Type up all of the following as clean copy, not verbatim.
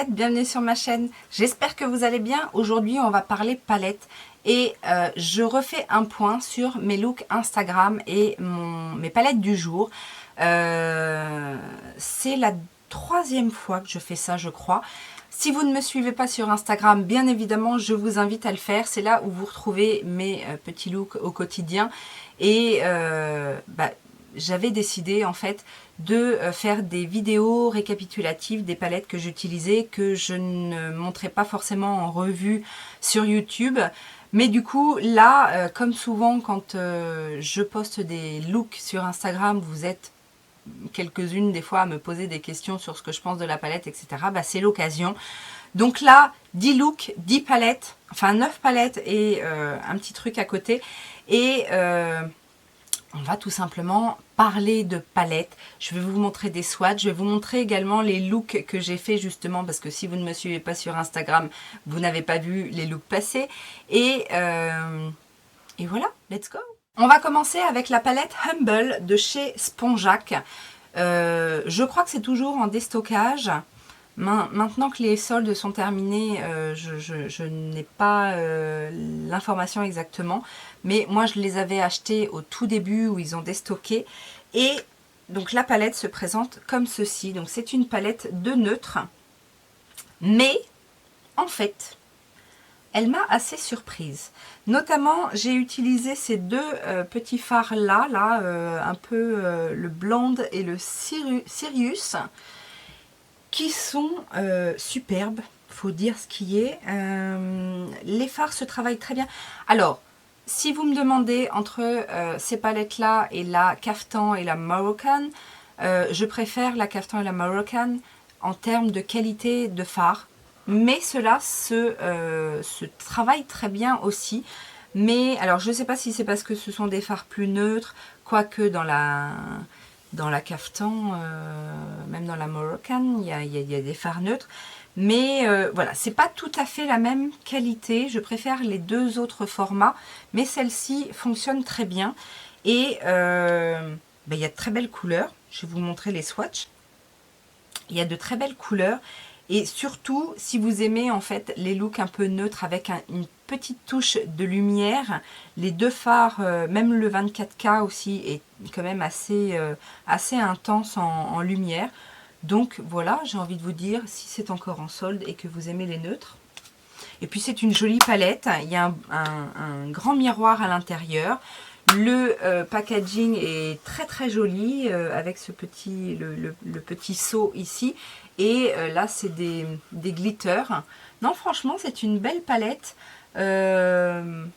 prête, bienvenue sur ma chaîne. J'espère que vous allez bien. Aujourd'hui, on va parler palette et je refais un point sur mes looks Instagram et mes palettes du jour. C'est la troisième fois que je fais ça, je crois. Si vous ne me suivez pas sur Instagram, bien évidemment, je vous invite à le faire. C'est là où vous retrouvez mes petits looks au quotidien. Et j'avais décidé en fait de faire des vidéos récapitulatives des palettes que j'utilisais, que je ne montrais pas forcément en revue sur YouTube. Mais du coup, là, comme souvent quand je poste des looks sur Instagram, vous êtes quelques-unes des fois à me poser des questions sur ce que je pense de la palette, etc. C'est l'occasion. Donc là, 10 looks, 10 palettes, enfin 9 palettes et un petit truc à côté. Et on va tout simplement parler de palettes. Je vais vous montrer des swatchs. Je vais vous montrer également les looks que j'ai fait justement parce que si vous ne me suivez pas sur Instagram, vous n'avez pas vu les looks passés. Et voilà, let's go. On va commencer avec la palette Humble de chez Spongeac. Je crois que c'est toujours en déstockage. Maintenant que les soldes sont terminés, je n'ai pas l'information exactement. Mais moi, je les avais achetés au tout début où ils ont déstocké. Et donc la palette se présente comme ceci. Donc c'est une palette de neutre. Mais en fait, elle m'a assez surprise. Notamment, j'ai utilisé ces deux petits fards là, un peu le Blonde et le Sirius, qui sont superbes, faut dire ce qui est. Les fards se travaillent très bien. Alors, si vous me demandez entre ces palettes-là et la Kaftan et la Moroccan, je préfère la Kaftan et la Moroccan en termes de qualité de fard. Mais cela se travaille très bien aussi. Mais alors, je ne sais pas si c'est parce que ce sont des fards plus neutres, quoique dans la Kaftan, même dans la Moroccan, il y a des fards neutres. Mais voilà, c'est pas tout à fait la même qualité. Je préfère les deux autres formats, mais celle-ci fonctionne très bien. Et il y a de très belles couleurs. Je vais vous montrer les swatchs. Il y a de très belles couleurs. Et surtout, si vous aimez en fait les looks un peu neutres avec une petite touche de lumière, les deux fards, même le 24K aussi, est quand même assez intense en lumière. Donc voilà, j'ai envie de vous dire, si c'est encore en solde et que vous aimez les neutres. Et puis c'est une jolie palette, il y a un grand miroir à l'intérieur. Le packaging est très très joli avec ce petit, le petit seau ici. Et là c'est des glitters. Non, franchement c'est une belle palette. Bonne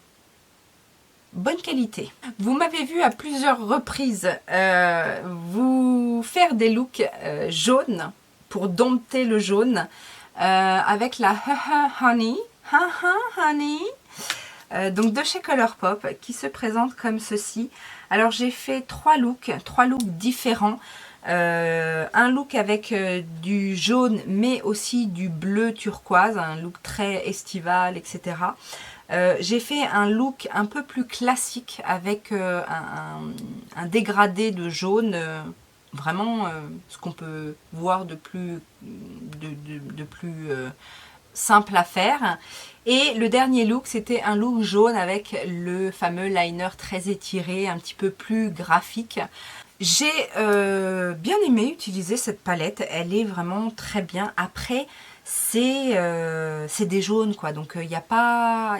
qualité. Vous m'avez vu à plusieurs reprises vous faire des looks jaunes pour dompter le jaune avec la Honey. Donc de chez Colourpop qui se présente comme ceci. Alors j'ai fait trois looks différents. Un look avec du jaune mais aussi du bleu turquoise, un look très estival, etc. J'ai fait un look un peu plus classique avec un dégradé de jaune, vraiment ce qu'on peut voir de plus simple à faire. Et le dernier look, c'était un look jaune avec le fameux liner très étiré, un petit peu plus graphique. J'ai bien aimé utiliser cette palette, elle est vraiment très bien. Après, c'est des jaunes, quoi, donc il n'y a pas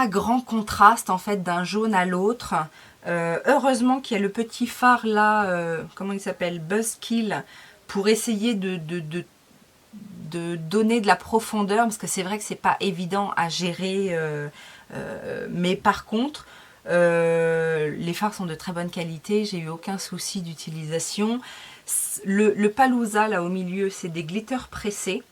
grand contraste en fait d'un jaune à l'autre. Heureusement qu'il y a le petit phare là, comment il s'appelle, Buzzkill, pour essayer de donner de la profondeur, parce que c'est vrai que c'est pas évident à gérer, mais par contre les fards sont de très bonne qualité, j'ai eu aucun souci d'utilisation. Le Palooza là au milieu, c'est des glitters pressés,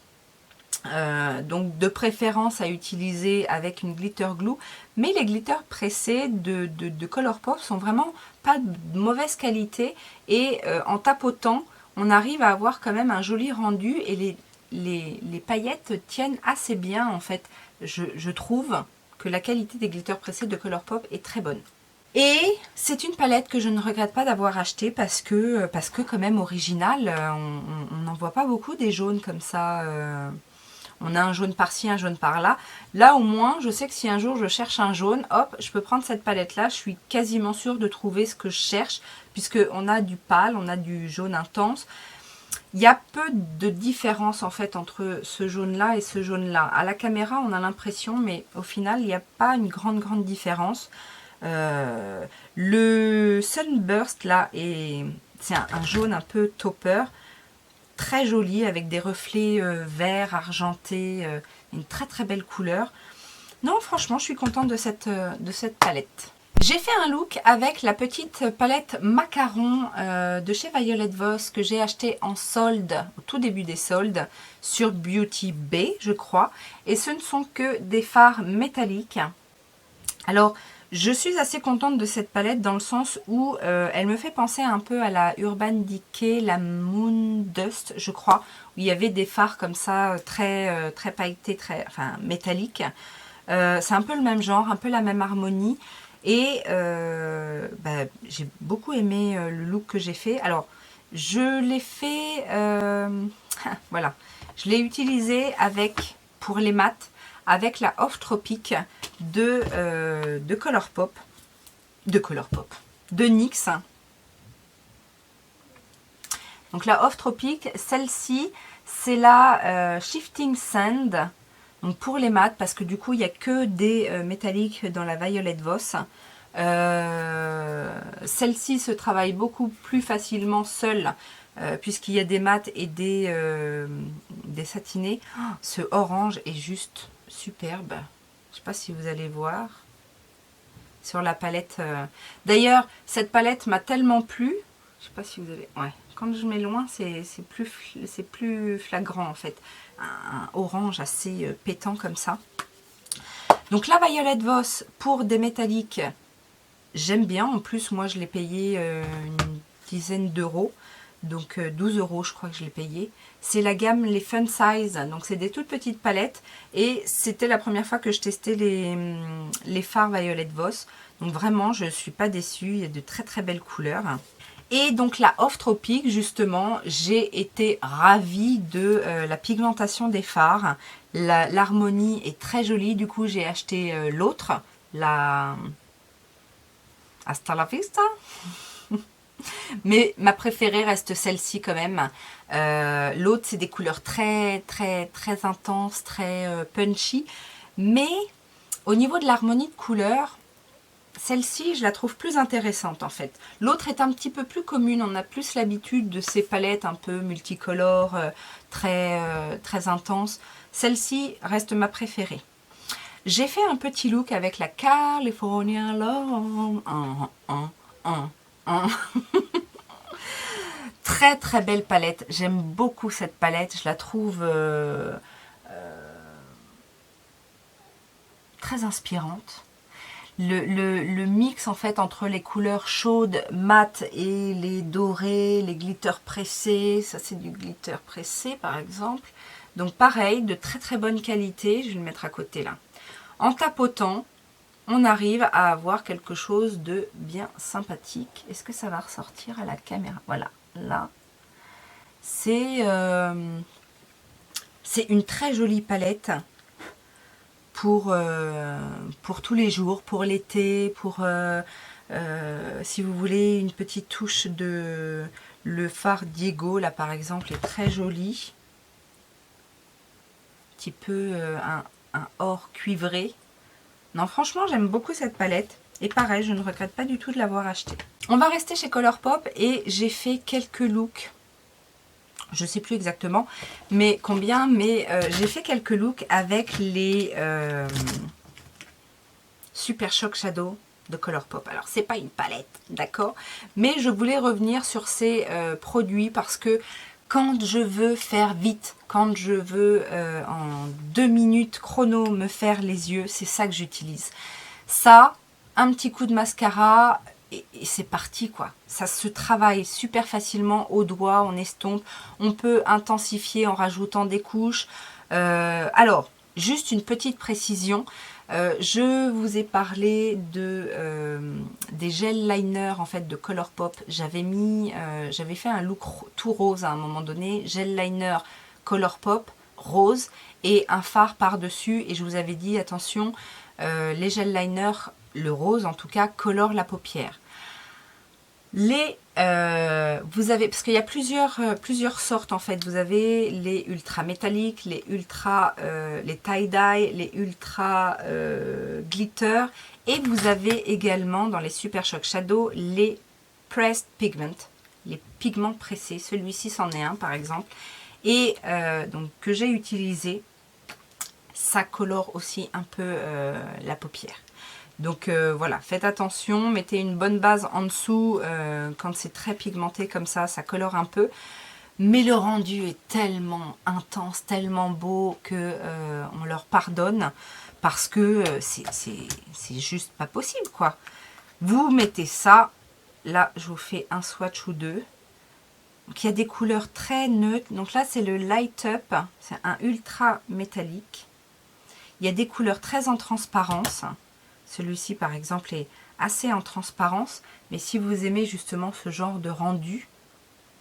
donc de préférence à utiliser avec une glitter glue, mais les glitters pressés de Colourpop sont vraiment pas de mauvaise qualité, et en tapotant on arrive à avoir quand même un joli rendu, et les paillettes tiennent assez bien en fait. Je trouve que la qualité des glitters pressés de Colourpop est très bonne. Et c'est une palette que je ne regrette pas d'avoir achetée parce que quand même originale, on n'en voit pas beaucoup des jaunes comme ça. On a un jaune par-ci, un jaune par-là. Là, au moins, je sais que si un jour je cherche un jaune, hop, je peux prendre cette palette-là. Je suis quasiment sûre de trouver ce que je cherche, puisqu'on a du pâle, on a du jaune intense. Il y a peu de différence, en fait, entre ce jaune-là et ce jaune-là. À la caméra, on a l'impression, mais au final, il n'y a pas une grande différence. Le Sunburst, là, c'est un jaune un peu tauper. Très joli avec des reflets verts, argentés, une très belle couleur. Non, franchement, je suis contente de cette palette. J'ai fait un look avec la petite palette Macaron de chez Violet Voss que j'ai acheté en solde, au tout début des soldes, sur Beauty Bay, je crois. Et ce ne sont que des fards métalliques. Alors, je suis assez contente de cette palette dans le sens où elle me fait penser un peu à la Urban Decay, la Moon Dust, je crois, où il y avait des fards comme ça, très pailletés, enfin métalliques. C'est un peu le même genre, un peu la même harmonie. Et j'ai beaucoup aimé le look que j'ai fait. Alors, je l'ai fait, voilà, je l'ai utilisé pour les mats, avec la Off Tropic de Colourpop, de NYX. Donc la Off Tropic, celle-ci, c'est la Shifting Sand, donc pour les mats, parce que du coup, il n'y a que des métalliques dans la Violet Voss. Celle-ci se travaille beaucoup plus facilement seule, puisqu'il y a des mats et des satinés. Oh, ce orange est juste superbe. Je ne sais pas si vous allez voir sur la palette. D'ailleurs, cette palette m'a tellement plu. Je ne sais pas si vous allez... Ouais. Quand je mets loin, c'est plus flagrant en fait. Un orange assez pétant comme ça. Donc la Violet Voss pour des métalliques, j'aime bien. En plus, moi, je l'ai payé une dizaine d'euros. Donc 12 euros, je crois que je l'ai payé. C'est la gamme les Fun Size. Donc c'est des toutes petites palettes. Et c'était la première fois que je testais les fards Violet Voss. Donc vraiment, je ne suis pas déçue. Il y a de très belles couleurs. Et donc la Off Tropic, justement, j'ai été ravie de la pigmentation des fards. L'harmonie est très jolie. Du coup, j'ai acheté l'autre, la Hasta la Vista. Mais ma préférée reste celle-ci quand même. L'autre, c'est des couleurs très intenses, très punchy. Mais au niveau de l'harmonie de couleurs, celle-ci, je la trouve plus intéressante en fait. L'autre est un petit peu plus commune. On a plus l'habitude de ces palettes un peu multicolores, très intenses. Celle-ci reste ma préférée. J'ai fait un petit look avec la California Love. Très belle palette. J'aime beaucoup cette palette. Je la trouve très inspirante. Le mix en fait entre les couleurs chaudes, mates et les dorés, les glitters pressés. Ça c'est du glitter pressé par exemple. Donc pareil, de très bonne qualité. Je vais le mettre à côté là. En tapotant, on arrive à avoir quelque chose de bien sympathique. Est-ce que ça va ressortir à la caméra? Voilà, là. C'est une très jolie palette pour tous les jours, pour l'été, pour si vous voulez une petite touche de... Le fard Diego, là par exemple, est très joli. Un petit peu un or cuivré. Non, franchement, j'aime beaucoup cette palette. Et pareil, je ne regrette pas du tout de l'avoir achetée. On va rester chez Colourpop et j'ai fait quelques looks. Je ne sais plus exactement mais combien, mais j'ai fait quelques looks avec les Super Shock Shadow de Colourpop. Alors, c'est pas une palette, d'accord? Mais je voulais revenir sur ces produits parce que quand je veux faire vite, quand je veux en 2 minutes chrono me faire les yeux, c'est ça que j'utilise. Ça, un petit coup de mascara et c'est parti quoi. Ça se travaille super facilement au doigt, on estompe. On peut intensifier en rajoutant des couches. Alors, juste une petite précision. Je vous ai parlé des gel liners en fait de Colourpop. J'avais fait un look tout rose à un moment donné, gel liner Colourpop rose et un fard par dessus, et je vous avais dit attention, les gel liners, le rose en tout cas, colore la paupière. Vous avez, parce qu'il y a plusieurs sortes en fait, vous avez les ultra métalliques, les tie-dye, les ultra glitter, et vous avez également dans les Super Shock Shadow les pressed pigment, les pigments pressés. Celui-ci c'en est un par exemple, et donc que j'ai utilisé. Ça colore aussi un peu la paupière. Donc voilà, faites attention, mettez une bonne base en dessous quand c'est très pigmenté comme ça colore un peu. Mais le rendu est tellement intense, tellement beau que on leur pardonne parce que c'est juste pas possible quoi. Vous mettez ça, là je vous fais un swatch ou deux. Donc il y a des couleurs très neutres. Donc là c'est le Light Up, c'est un ultra métallique. Il y a des couleurs très en transparence. Celui-ci, par exemple, est assez en transparence. Mais si vous aimez justement ce genre de rendu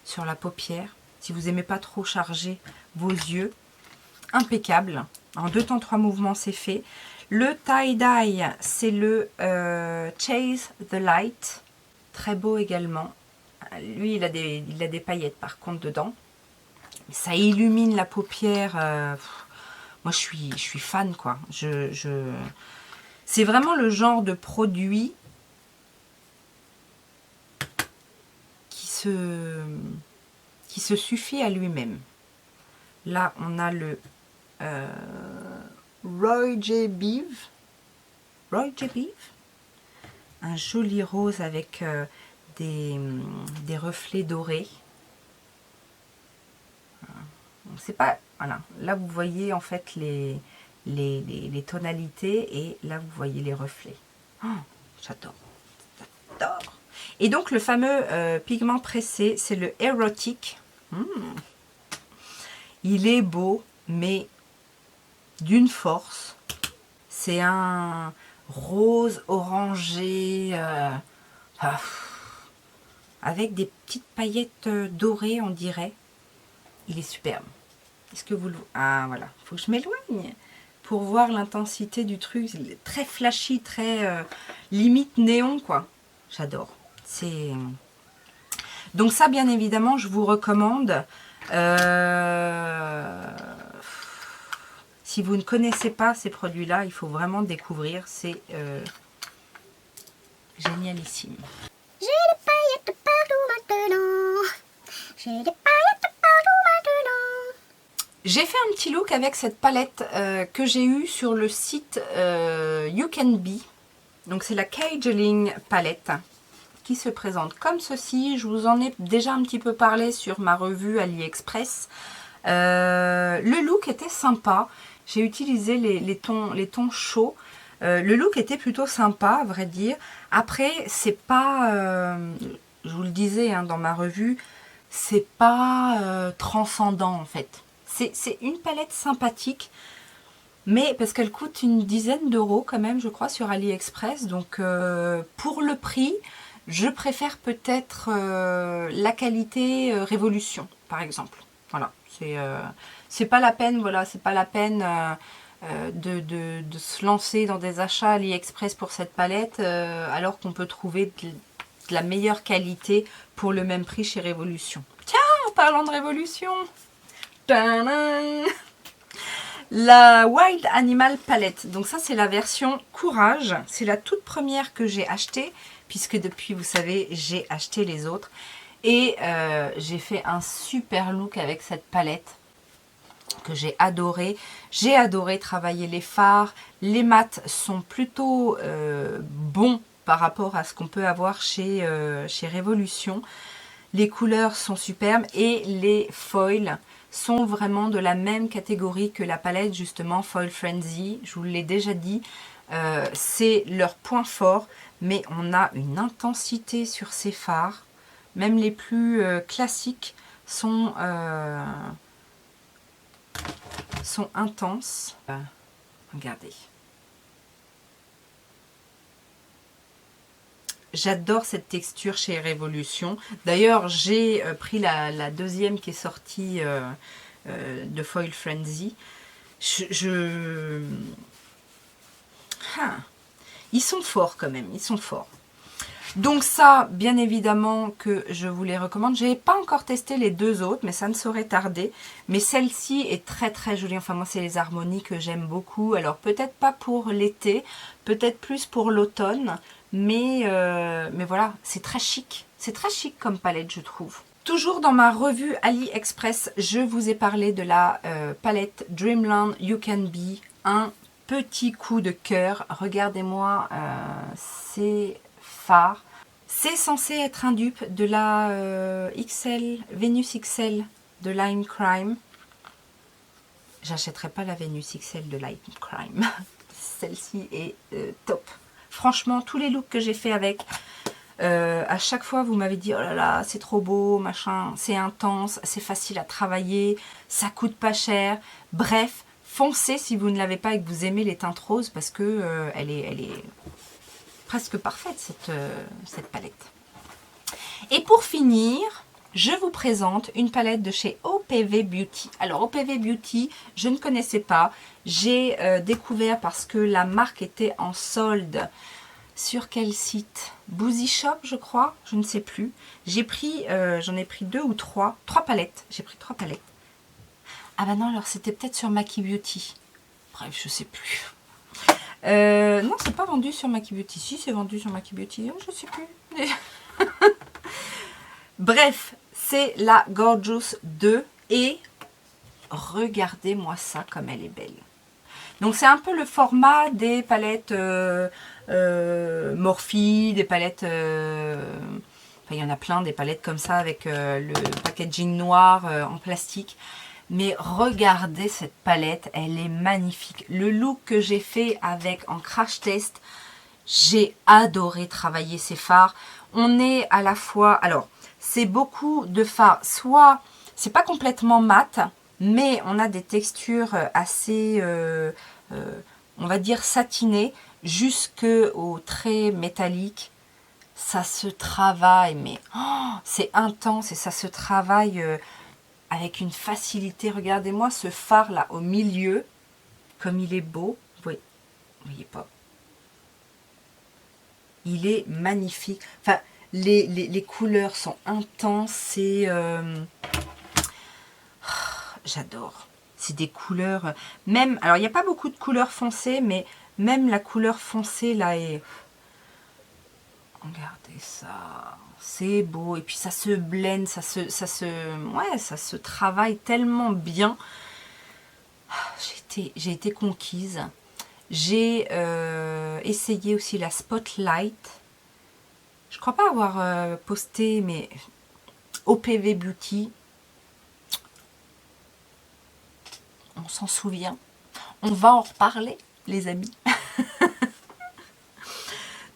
sur la paupière, si vous n'aimez pas trop charger vos yeux, impeccable. En 2 temps 3 mouvements, c'est fait. Le tie-dye, c'est le Chase the Light. Très beau également. Lui, il a des paillettes par contre dedans. Ça illumine la paupière. Moi, je suis fan, quoi. C'est vraiment le genre de produit qui se suffit à lui-même. Là, on a le Roy J. Beeve. Un joli rose avec des reflets dorés. C'est pas... Voilà. Là, vous voyez en fait les tonalités et là, vous voyez les reflets. Oh, j'adore. Et donc, le fameux pigment pressé, c'est le Erotic. Il est beau, mais d'une force. C'est un rose orangé avec des petites paillettes dorées, on dirait. Il est superbe. Est-ce que vous le... Ah, voilà. Il faut que je m'éloigne pour voir l'intensité du truc. Très flashy, très limite néon, quoi. J'adore. C'est... Donc ça, bien évidemment, je vous recommande. Si vous ne connaissez pas ces produits-là, il faut vraiment découvrir. C'est génialissime. J'ai des paillettes partout maintenant. J'ai des paillettes partout maintenant. J'ai fait un petit look avec cette palette que j'ai eue sur le site You Can Be. Donc c'est la Cajoling palette qui se présente comme ceci. Je vous en ai déjà un petit peu parlé sur ma revue AliExpress. Le look était sympa. J'ai utilisé les tons chauds. Le look était plutôt sympa, à vrai dire. Après, c'est pas, je vous le disais hein, dans ma revue, c'est pas transcendant en fait. C'est une palette sympathique, mais parce qu'elle coûte une dizaine d'euros quand même, je crois, sur AliExpress. Donc, pour le prix, je préfère peut-être la qualité Révolution, par exemple. Voilà, c'est pas la peine, voilà, c'est pas la peine de se lancer dans des achats AliExpress pour cette palette, alors qu'on peut trouver de la meilleure qualité pour le même prix chez Révolution. Tiens, en parlant de Révolution, tadam, la Wild Animal Palette. Donc ça, c'est la version Courage. C'est la toute première que j'ai achetée, puisque depuis, vous savez, j'ai acheté les autres. Et j'ai fait un super look avec cette palette que j'ai adoré. J'ai adoré travailler les fards. Les mats sont plutôt bons par rapport à ce qu'on peut avoir chez Révolution. Les couleurs sont superbes et les foils sont vraiment de la même catégorie que la palette justement Foil Frenzy. Je vous l'ai déjà dit, c'est leur point fort, mais on a une intensité sur ces fards. Même les plus classiques sont intenses. Regardez. J'adore cette texture chez Révolution. D'ailleurs, j'ai pris la deuxième qui est sortie de Foil Frenzy. Ils sont forts quand même, ils sont forts. Donc ça, bien évidemment que je vous les recommande. Je n'ai pas encore testé les deux autres, mais ça ne saurait tarder. Mais celle-ci est très très jolie. Enfin, moi, c'est les harmonies que j'aime beaucoup. Alors, peut-être pas pour l'été, peut-être plus pour l'automne. Mais voilà, c'est très chic. C'est très chic comme palette, je trouve. Toujours dans ma revue AliExpress, je vous ai parlé de la palette Dreamland You Can Be. Un petit coup de cœur. Regardez-moi, c'est phare. C'est censé être un dupe de la Venus XL de Lime Crime. J'achèterai pas la Venus XL de Lime Crime. Celle-ci est top. Franchement, tous les looks que j'ai fait avec, à chaque fois vous m'avez dit oh là là c'est trop beau, machin, c'est intense, c'est facile à travailler, ça coûte pas cher. Bref, foncez si vous ne l'avez pas et que vous aimez les teintes roses parce que elle est presque parfaite cette palette. Et pour finir, je vous présente une palette de chez OPV Beauty. Alors OPV Beauty, je ne connaissais pas. J'ai découvert parce que la marque était en solde. Sur quel site? Boozy Shop, je crois. Je ne sais plus. J'ai pris, j'en ai pris 2 ou 3. 3 palettes. J'ai pris 3 palettes. Ah bah non, alors c'était peut-être sur Maki Beauty. Bref, je sais plus. Non, c'est pas vendu sur Maki Beauty. Si, c'est vendu sur Maki Beauty. Je sais plus. Bref, c'est la Gorgeous 2 et regardez-moi ça comme elle est belle. Donc c'est un peu le format des palettes Morphe, des palettes... enfin, il y en a plein, des palettes comme ça avec le packaging noir en plastique. Mais regardez cette palette, elle est magnifique. Le look que j'ai fait avec en crash test, j'ai adoré travailler ces fards. On est à la fois... Alors, c'est beaucoup de fards, soit c'est pas complètement mat, mais on a des textures assez, on va dire satinées, jusqu'aux traits métalliques. Ça se travaille, mais oh, c'est intense et ça se travaille avec une facilité. Regardez-moi ce fard là au milieu, comme il est beau. Vous voyez pas? Il est magnifique. Enfin, les couleurs sont intenses et j'adore. C'est des couleurs, même, alors il n'y a pas beaucoup de couleurs foncées, mais même la couleur foncée là est... Regardez ça, c'est beau. Et puis ça se blende, ça se travaille tellement bien. J'ai été conquise. J'ai essayé aussi la Spotlight. Je crois pas avoir posté, mais OPV Beauty, on s'en souvient. On va en reparler, les amis.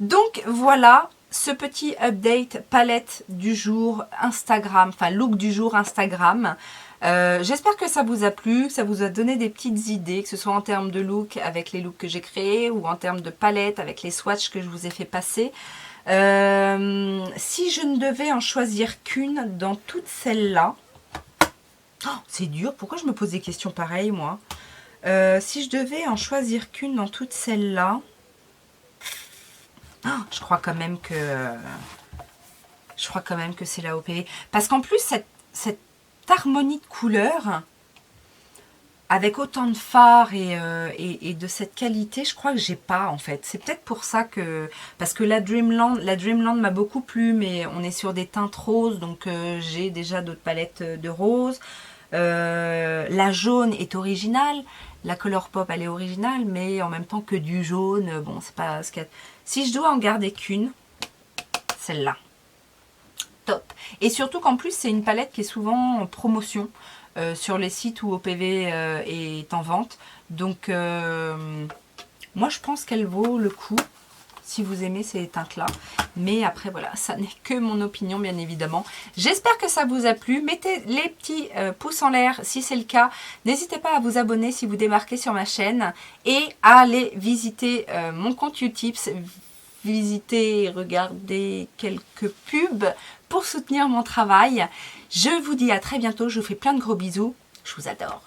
Donc voilà, ce petit update palette du jour Instagram, enfin look du jour Instagram. J'espère que ça vous a plu, que ça vous a donné des petites idées, que ce soit en termes de look avec les looks que j'ai créés ou en termes de palette avec les swatchs que je vous ai fait passer. Si je ne devais en choisir qu'une dans toutes celles-là, oh, c'est dur, pourquoi je me pose des questions pareilles moi? Si je devais en choisir qu'une dans toutes celles-là, oh, je crois quand même que c'est la OPV. Parce qu'en plus, cette harmonie de couleurs, avec autant de fards et de cette qualité, je crois que j'ai pas en fait. C'est peut-être pour ça que... Parce que la Dreamland m'a beaucoup plu, mais on est sur des teintes roses, donc j'ai déjà d'autres palettes de roses. La jaune est originale, la Colourpop elle est originale, mais en même temps que du jaune, bon c'est pas ce qu'il y a. Si je dois en garder qu'une, celle-là. Top. Et surtout qu'en plus c'est une palette qui est souvent en promotion sur les sites où OPV est en vente. Donc moi je pense qu'elle vaut le coup. si vous aimez ces teintes-là. Mais après, voilà, ça n'est que mon opinion, bien évidemment. J'espère que ça vous a plu. Mettez les petits pouces en l'air si c'est le cas. N'hésitez pas à vous abonner si vous débarquez sur ma chaîne et à aller visiter mon compte Utips. Visiter, regarder quelques pubs pour soutenir mon travail. Je vous dis à très bientôt. Je vous fais plein de gros bisous. Je vous adore.